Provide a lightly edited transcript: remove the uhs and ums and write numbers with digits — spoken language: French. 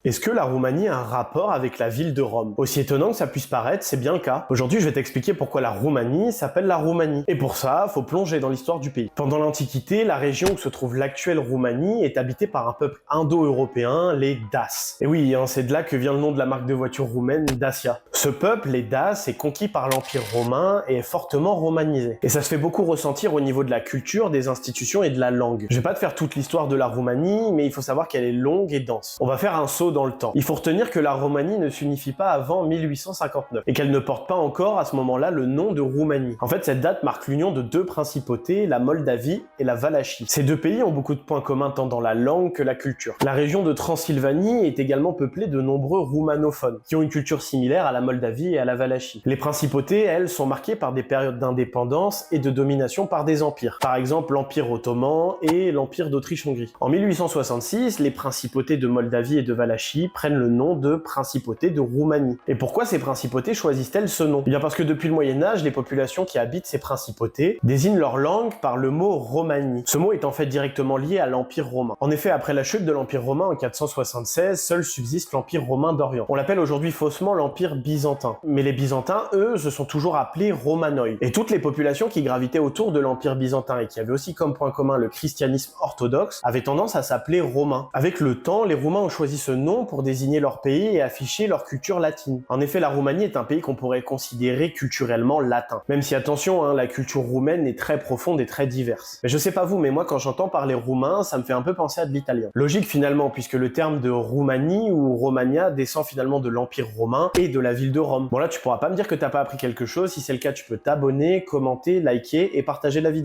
Est-ce que la Roumanie a un rapport avec la ville de Rome? Aussi étonnant que ça puisse paraître, c'est bien le cas. Aujourd'hui, je vais t'expliquer pourquoi la Roumanie s'appelle la Roumanie. Et pour ça, faut plonger dans l'histoire du pays. Pendant l'Antiquité, la région où se trouve l'actuelle Roumanie est habitée par un peuple indo-européen, les Daces. Et oui, c'est de là que vient le nom de la marque de voiture roumaine, Dacia. Ce peuple, les Daces, est conquis par l'Empire romain et est fortement romanisé. Et ça se fait beaucoup ressentir au niveau de la culture, des institutions et de la langue. Je vais pas te faire toute l'histoire de la Roumanie, mais il faut savoir qu'elle est longue et dense. On va faire un saut dans le temps. Il faut retenir que la Roumanie ne s'unifie pas avant 1859 et qu'elle ne porte pas encore à ce moment-là le nom de Roumanie. En fait, cette date marque l'union de deux principautés, la Moldavie et la Valachie. Ces deux pays ont beaucoup de points communs tant dans la langue que la culture. La région de Transylvanie est également peuplée de nombreux roumanophones qui ont une culture similaire à la Moldavie et à la Valachie. Les principautés, elles, sont marquées par des périodes d'indépendance et de domination par des empires. Par exemple, l'Empire ottoman et l'Empire d'Autriche-Hongrie. En 1866, les principautés de Moldavie et de Valachie prennent le nom de principauté de Roumanie. Et pourquoi ces principautés choisissent-elles ce nom? Eh bien parce que depuis le Moyen-Âge, les populations qui habitent ces principautés désignent leur langue par le mot Romanie. Ce mot est en fait directement lié à l'Empire romain. En effet, après la chute de l'Empire romain en 476, seul subsiste l'Empire romain d'Orient. On l'appelle aujourd'hui faussement l'Empire byzantin. Mais les Byzantins, eux, se sont toujours appelés Romanoi. Et toutes les populations qui gravitaient autour de l'Empire byzantin et qui avaient aussi comme point commun le christianisme orthodoxe avaient tendance à s'appeler Romains. Avec le temps, les Roumains ont choisi ce nom pour désigner leur pays et afficher leur culture latine. En effet, la Roumanie est un pays qu'on pourrait considérer culturellement latin. Même si, attention, la culture roumaine est très profonde et très diverse. Mais je sais pas vous, mais moi quand j'entends parler roumain, ça me fait un peu penser à de l'italien. Logique finalement, puisque le terme de Roumanie ou Romagna descend finalement de l'Empire romain et de la ville de Rome. Bon là, tu pourras pas me dire que t'as pas appris quelque chose. Si c'est le cas, tu peux t'abonner, commenter, liker et partager la vidéo.